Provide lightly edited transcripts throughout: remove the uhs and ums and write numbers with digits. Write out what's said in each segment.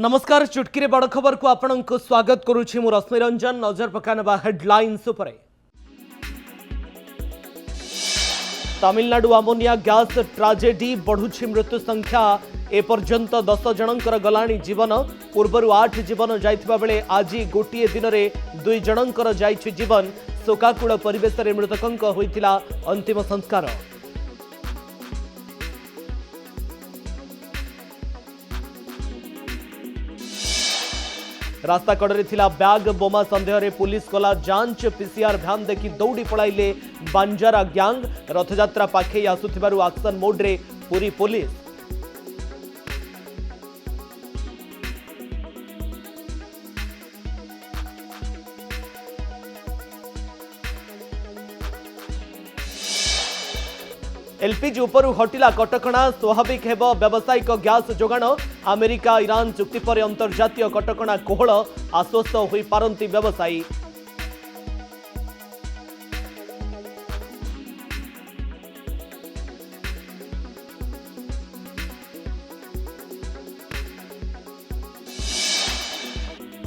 नमस्कार चुटकी बड़ खबर को आपण को स्वागत करुछि मु रश्मि रंजन। नजर पकानबा हेडलाइंस उपरे। तमिलनाडु अमोनिया गैस ट्राजेडी बढ़ुछि मृत्यु संख्या एपर्यंत 10 जनकर गलाणी जीवन। पूर्वर 8 जीवन जाइथिबा बेले आज गोटे दिन में 2 जनकर जाइछि जीवन। शोकाकुल परिवेश रे मृतकंक होइथिला अंतिम संस्कार। रास्ता कड़े थिला बैग बोमा संदेह रे पुलिस कला जांच। पीसीआर भ्यान देखि दौड़ी पड़ाइले बांजारा ग्यांग। रथयात्रा पाखे आसुथिबारु एक्शन मोड रे पूरी पुलिस। एलपीजी उपरु हटिला कटकणा। स्वाभाविक हेब व्यावसायिक गैस जोगाण। अमेरिका ईरान चुक्ति पर अंतर्जातीय कटकणा कोहल। आश्वस्त होई पारंती व्यवसायी।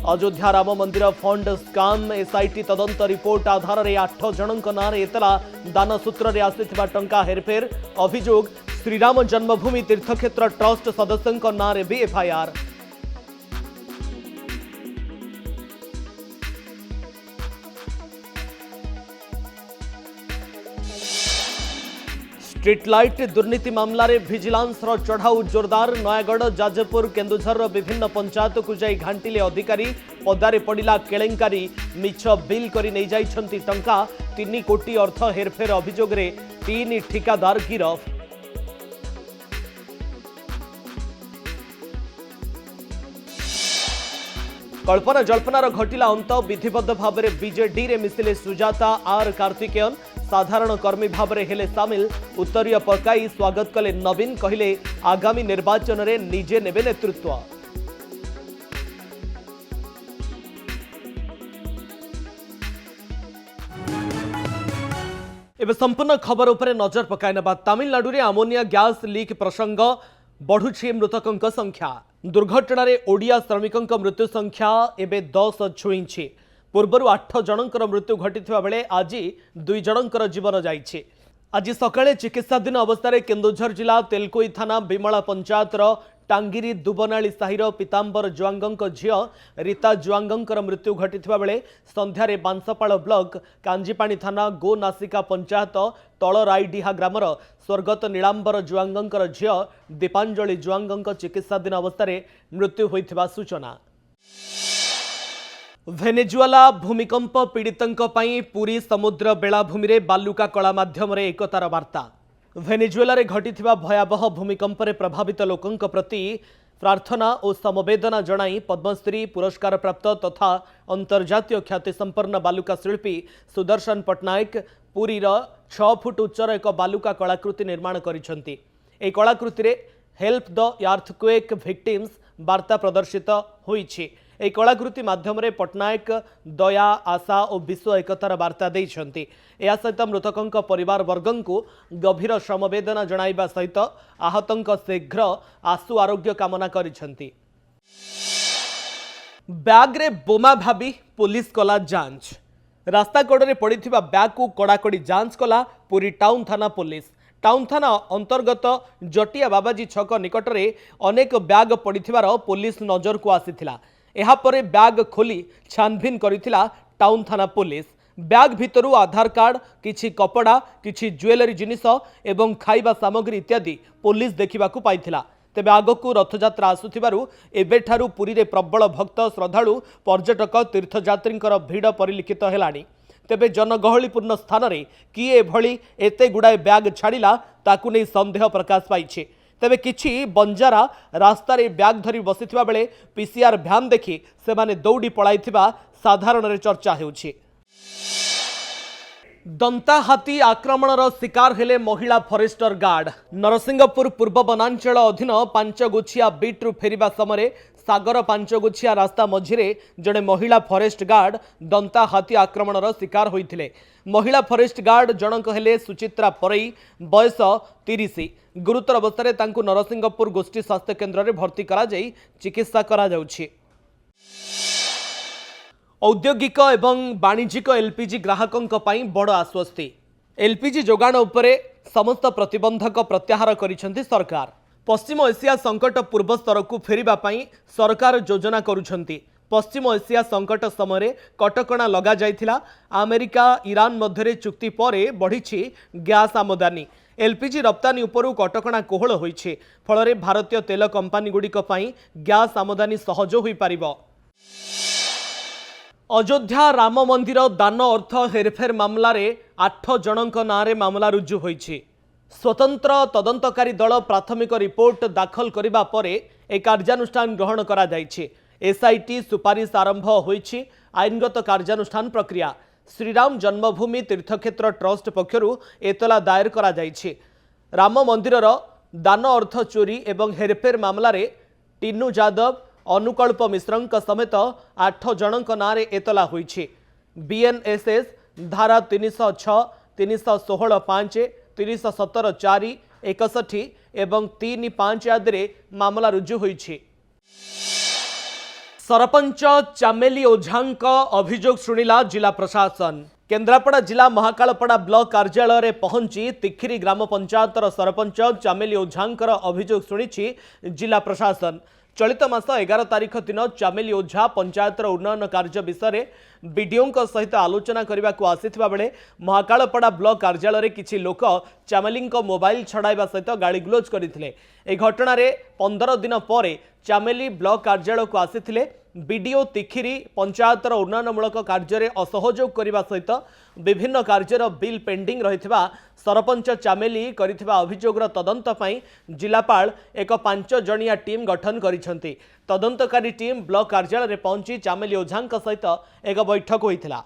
अयोध्या राम मंदिर फंड स्काम। एसआईटी तदंत रिपोर्ट आधार रे 8 जनक नारे एतला दान सूत्र रे आसीथिबा टंका हेरफेर। अभियोग श्रीराम जन्मभूमि तीर्थक्षेत्र ट्रस्ट सदस्यों नारे भी एफआईआर। स्ट्रीट लाइट दुर्नीति मामला रे विजिलेंस रो चढ़ाऊ जोरदार। नयागढ़ जाजपुर केन्दुझर विभिन्न पंचायत को जाई घांटिले अधिकारी। पदारे पड़िला केलेंकारी। मिछ बिल करी नहीं जाइछंती टंका। 3 कोटी अर्थ हेरफेर अभियोग रे 3 ठिकादार गिरफ। कल्पना जल्पनार घटिला अंत। विधिबद्ध भाव में बीजेडी रे मिसिले सुजाता आर कार्तिकेयन। साधारण कर्मी भाव में हेले सामिल। उत्तरीय पकाई स्वागत कले नवीन। कहले आगामी निर्वाचन रे निजे नेबे नेतृत्व। एबे संपूर्ण खबर उपरे नजर पकाइनबा। तमिलनाडु रे अमोनिया गैस लीक प्रसंग बढ़ुछि मृतकंक संख्या। दुर्घटना रे ओडिया श्रमिकंक मृत्यु संख्या एबे 10 छुईछि। पूर्वर 8 जनकर मृत्यु घटिथिबा बेले आज 2 जनकर जीवन जाइछि। आज सकाळे चिकित्साधीन अवस्था केन्दुझर जिला तेलकोई थाना बिमला पंचायतर टांगिरी दुबनाली साहिर पीतांबर जुआंगंक झियो रीता जुआंगंकर मृत्यु घटिथिबा बेले संध्यारे बांसपाड़ ब्लॉक कांजीपाणी थाना गो नासिका पंचायत तलराईडीहा ग्रामर स्वर्गत नीलांबर जुआंगंकर झियो दीपांजलि जुआंगंक चिकित्साधीन अवस्था मृत्यु होइथिबा सूचना। वेनेजुएला भूमिकंप पीड़ितंक पई पूरी समुद्र बेलाभूमि रे बालुका कला माध्यम रे एकतार वार्ता। वेनेजुएला रे घटिथिबा भयावह भूमिकंप रे प्रभावित लोकंक प्रति प्रार्थना और समवेदना जणाई पद्मश्री पुरस्कार प्राप्त तथा अंतर्जातीय ख्याति संपन्न बालुका शिल्पी सुदर्शन पट्टनायक पुरी 6 फुट उच्चर एक बालुका कलाकृति निर्माण करिसंती। ए कलाकृति रे हेल्प द अर्थक्वेक विक्टिम्स वार्ता प्रदर्शित होईछि। ए कलाकृति माध्यम रे पट्टनायक दया आशा और विश्व एकतार वार्ता देइछंती। या सहित मृतकंक परिवार वर्गं को गभीर समवेदना जणाइबा सहित आहतंक शीघ्र आशु आरोग्य कामना करिछंती। बैग रे बोमा भाबी पुलिस कला जांच। रास्ता कड़े पड़िथिबा बैग को कड़ाकड़ी जांच कला पुरी टाउन थाना पुलिस। टाउन थाना अंतर्गत जटिया बाबाजी छक निकट में अनेक बैग पड़िथिबार पुलिस नजर को आसीथिला। एहा परे बैग खोली छानभिन करिथिला टाउन थाना पुलिस। बैग भितरु आधार कार्ड किछि कपड़ा किछि ज्वेलरी जिनिस एवं खाइबा सामग्री इत्यादि पुलिस देखिबाकू पाइथिला। तेबे आगकू रथयात्रा आसुथिबारु एबेठारु पुरी रे प्रबल भक्त श्रद्धालु पर्यटक तीर्थयात्रींकर भिड़ परिलक्षित हेलानी। तेबे जनगहलीपूर्ण स्थान रे किए एभली एते गुडाए बैग छाड़िला ताकू नै संदेह प्रकाश पाइछि। तेबे किछि बंजारा रास्ता रे बैग धरी बसिथिबा बेले पीसीआर भ्यान देखि सेमाने दौड़ी पळाइथिबा साधारण रे चर्चा हेउछि। दंता हाथी आक्रमणर शिकार हेले महिला फरेस्टर गार्ड। नरसिंहपुर पूर्व वनांचल अधीन पांचगुछिया बीट्रु फेरिबा समय सागर पांचगुछिया रास्ता मझिरे जड़े महिला फरेस्ट गार्ड दंता हाथी आक्रमणर शिकार होइथिले। महिला फरेस्ट गार्ड जनक हेले सुचित्रा परई, बयस 30। गुरुतर अवस्था तांकु नरसिंहपुर गोष्ठी स्वास्थ्य केन्द्र में भर्ती करा जाई चिकित्सा करा जाउछि। औद्योगिक एवं वाणिज्यिक एलपीजी ग्राहकों बड़ आश्वस्ति। एलपीजी जोगाण उपरे समस्त प्रतिबंधक प्रत्याहार करिसेंति सरकार। पश्चिम एशिया संकट पूर्व स्तर को फेरिबा पई सरकार योजना करुछंती। पश्चिम एशिया संकट समय कटकणा लगा जाइथिला। अमेरिका ईरान मध्यरे चुक्ति परे बढ़िछि गैस आमदानी। एलपीजी रप्तानी उपरू कटकणा कोहल होइछि। फलरे भारतीय तेल कंपानी गुड़िक पई गैस आमदानी सहज होई पारिबो। अयोध्या राम मंदिर दान अर्थ हेरफेर मामलें 8 जनक नारे मामला रुजु होइछि। स्वतंत्र तदंतकारी दल प्राथमिक रिपोर्ट दाखल करिबा परे ए कार्यानुष्ठान ग्रहण करा जाइछि। एसआईटी सुपारिश आरंभ होइछि। आईनगत कार्यानुष्ठान प्रक्रिया श्रीराम जन्मभूमि तीर्थक्षेत्र ट्रस्ट पक्षरु एतला दायर करा जाइछि। राम मंदिरर दान अर्थ चोरी एवं हेरफेर मामलें टीनू यादव, अनुकल्प मिश्रଙ୍କ समेत 8 जनक नारे एतला होइछि। बीएनएसएस धारा 306, 316(5), 317(4), 61 एवं 3(5) आदि मामला रुजु होइछि। सरपंच चामेली ओझांक अभियोग शुणिला जिला प्रशासन। केन्द्रापड़ा जिला महाकालपड़ा ब्लॉक कार्यालय में पहुंची तिखिरी ग्राम पंचायतर सरपंच चामेली ओझांकर अभियोग शुणिछि जिला प्रशासन। चलित मास 11 तारिख दिन चामेली ओझा पंचायतर उन्नयन कार्य विषय बीडीओ सहित आलोचना करने को आसीथिबा बेले महाकालपड़ा ब्लॉक कार्यालय में किछि लोक चामेली मोबाइल छड़ाइबा सहित गाड़ीगुलोज करथिले। ए घटना रे 15 दिन पर चामेली ब्लॉक कार्यालय को आसीथिले। बीडीओ तिखिरी पंचायतर उन्नयनमूलक कार्य असहयोग करने सहित विभिन्न कार्यर बिल पेंडिंग रहिथिबा सरपंच चामेली करिथिबा अभियोगर तदंत पई जिलापाल एक 5 जणिया टीम गठन करिसेंति। तदंतकारी टीम ब्लॉक कार्यालय में पहुंची चामेली ओझांक सहित एक बैठक होइथिला।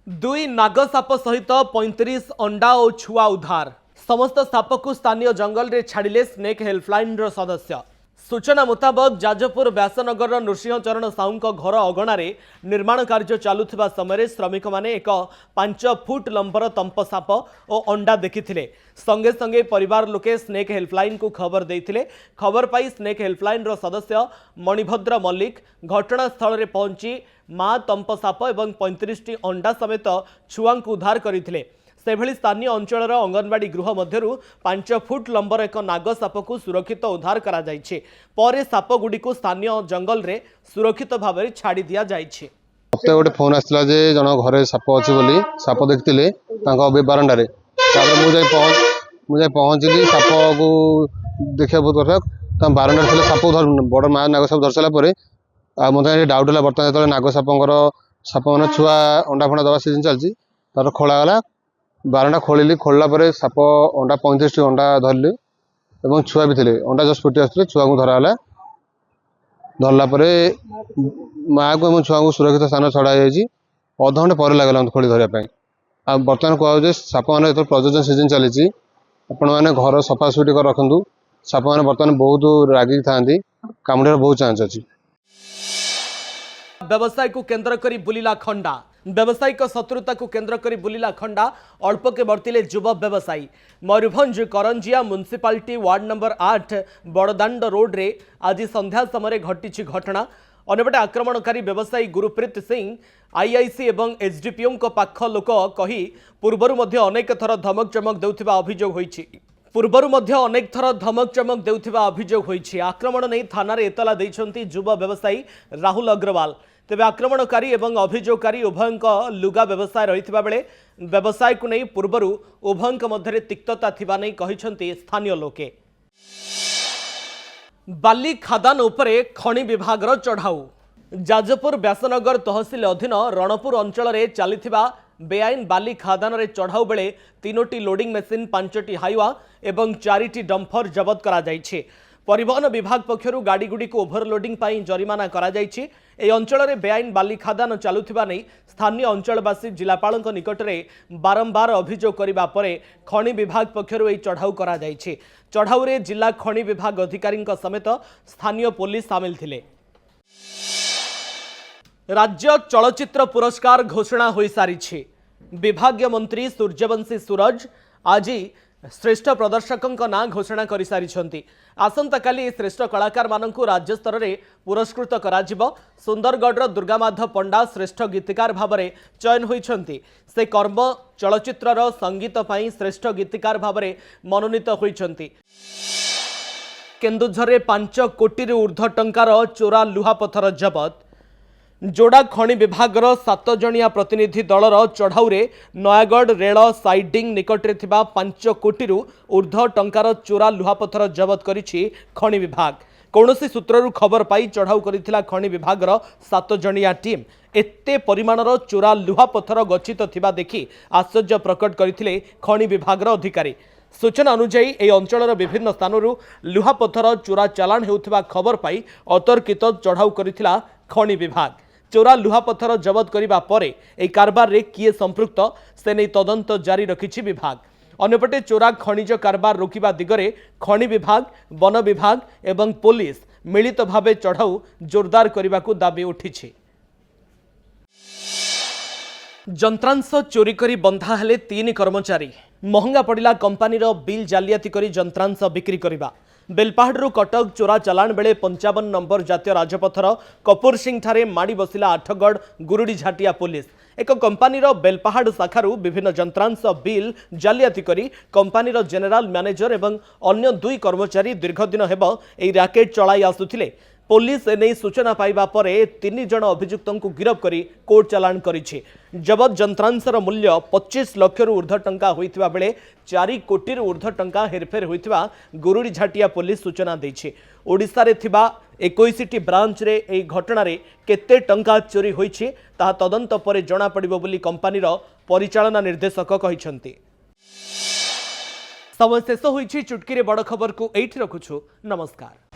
2 नागसाप सहित 35 अंडा और छुआ उद्धार। समस्त साप को स्थानीय जंगल रे छाड़िले स्नेक हेल्पलाइन सदस्य। सूचना मुताबक जाजपुर व्यासनगर नृसिंह चरण साहू घर अगणारे निर्माण कार्य चलुवा समय श्रमिक माने एक 5 फुट लंबर तंप साप और अंडा देखिथिले। संगे संगे परिवार लोके स्नेक हेल्पलाइन को खबर देइथिले। खबर पाई स्नेक हेल्पलाइन सदस्य मणिभद्र मल्लिक घटनास्थल में पहुंची मां तंप साप और 35टी अंडा समेत छुआ उद्धार करथिले। सेभली स्थानीय अंचल अंगनवाड़ी गृह मध्यरु 5 फुट लंबर एक नाग साप को सुरक्षित उद्धार करा जाइछे। परे साप गुडी को स्थानीय जंगल रे सुरक्षित भाव में छाड़ी दिया जाइछे। मते गोटे फोन आसला जे जन घरे साप अछि बोली साप देखतिले तांको बारंडा रे। तापर मु जाय पहुंचली साप को देखा बहुत कथा ता बारंडा थिले साप बड़ मा नाग साप धरसला परे आ मते डाउट होला बर्तन जतले नाग सापंकर साप माने छुआ अंडा फंडा दवा सीजन चलची तार खोला गला बारंडा खोलिली खोलला परे साप अंडा 35 टी अंडा धरली एवं छुआ भी थिले। अंडा जस्ट फुटी आसले छुआ को धराला। धरला परे माँ को एवं छुआ को सुरक्षित स्थान छड़ा जाइए। अध घंटे पर लगला खोली धरने पे। आ बर्तमान कहूँ साप मैंने जो प्रजनन सीजन चली आपण मैंने घर सफासफी कर रखु। साप मैंने बर्तमान बहुत रागिक था कामुड़ बहुत चांस अच्छी। व्यवसाय को केंद्र करी बुलिला खंडा। व्यावसायिक शत्रुता को केंद्र करी बुलिला खंडा अल्प के बर्तिले युव व्यवसायी। Mayurbhanj Karanjia municipality ward number 8 Badadanda road रे आज संध्या समय घटी घटना। अन्यपटे आक्रमणकारी व्यवसायी गुरुप्रीत सिंह आईआईसी एवं एसडीपीओ पाख लोक कही पूर्वर अनेक थर धमक चमक देउथिबा अभियोग होइछि। आक्रमण नहीं थाना रे एतला दैछंती युव व्यवसायी राहुल अग्रवाल। तेबे आक्रमणकारी एवं अभियोगकारी उभयंक लुगा व्यवसाय रहिथिबा बेले व्यवसाय को नहीं पूर्वर उभयंक मध्यरे तिक्तता थिबा नहीं कहिसंती स्थानीय लोके। बाली खादान उपरे खनि विभागर चढ़ाऊ। जाजपुर व्यासनगर तहसील अधीन रणपुर अंचल में चलिथिबा बेआईन बाली खादान रे चढ़ाऊ बेले 3टी लोडिंग मेसिन 5टी हाइवा एवं 4टी डंपर जबत करा जाइछे। परिवहन विभाग पक्षरु गाड़ीगुड़ी को ओभरलोडिंग पाई जरिमाना करा जायछि। ए अंचल में बेआईन बाली खादान चालुथिबा नै स्थानीय अंचलवासी जिलापालक निकट में बारंबार अभियोग करबा परे खनि विभाग पक्षरु ए चढ़ाऊ करा जायछि। चढ़ाऊ रे जिला खनि विभाग अधिकारी समेत स्थानीय पुलिस सामिल थिले। राज्य चलचित्र पुरस्कार घोषणा हो सारी। विभागीय मंत्री सूर्यवंशी सूरज आज श्रेष्ठ प्रदर्शकों ना घोषणा कर सारी। आसंता काली श्रेष्ठ कलाकार मानक राज्य स्तर में पुरस्कृत करा। सुंदरगढ़ दुर्गामाधव पंडा श्रेष्ठ गीतकार भाव में चयन होती। से कर्म चलचित्रर संगीत पाई श्रेष्ठ गीतकार भाव में मनोनीत होती। केन्दुझर 5 कोटी ऊर्ध्व टंकार चोरा लुहापथर जबत। जोड़ा खनि विभागर 7 जणिया प्रतिनिधि दलर चढ़ाऊ नयागढ़ रेल साइडिंग निकट में 5 कोटी ऊर्ध्व टंकार चोरा लुहापथर जबत करिछि खनि विभाग। कौनसी सूत्ररू खबर पाई चढ़ाऊ करिथिला खनि विभागर 7 जणिया टीम एते परिमाणर चोरा लुहापथर गच्छित थिबा देखि आश्चर्य प्रकट करथिले खनि विभागर अधिकारी। सूचना अनुसार ए अंचलर विभिन्न स्थानरू लुहापथर चोरा चालाण हेउथिबा खबर पाई अतर्कित चढ़ाऊ करिथिला खनि विभाग। चोरा लुहापथर जबत करिबा परे ए कारबार रे किए संपृक्त से नहीं तदंत जारी रखिछि विभाग। अन्यपटे चोरा खनिज कारबार रोकिबा दिगरे खनि विभाग, वन विभाग एवं पुलिस मिलित भावे चढ़ाऊ जोरदार करबाकू दाबी उठिछि। जंत्रांश चोरी करी बंधा हेले 3 कर्मचारी। महंगा पड़िला कंपानीर बिल जालियाती करी जंत्रांश बिक्री करिबा। बेलपाहाड़ू कटक चोरा चालाण बेले 55 नंबर जातीय राजपथर कपूर सिंह ठारे माड़ी बसिला आठगढ़ गुरुड़ी झाटिया पुलिस। एक कंपानीर बेलपाहाड़ शाखारू विभिन्न जंत्रांश बिल जालियाती करी कंपानीर जेनेराल मैनेजर एवं अन्य 2 कर्मचारी दीर्घदिन हेब एही रैकेट चलाई आसुथिले। पुलिस एने सूचना पाइबा परे 3 जण अभियुक्तों को गिरफ करी कोर्ट चालाण करिछि। जबत जंत्रांशर मूल्य 25 लाख ऊर्ध्व टंका होइथिबा बेले 4 कोटी ऊर्ध्व टंका हेरफेर होइथिबा गुरुड़ी झाटिया पुलिस सूचना दैछि। ओडिसा रे थिबा 21टी ब्रांच रे एही घटना रे केते टंका चोरी होइछि ताहा तदंत परे जणा पड़िबो बोली कंपानीर परिचालना निर्देशक कहिसंती। समय शेष होइछि। चुटकी रे बड़ खबर को एठी रखुछु। नमस्कार।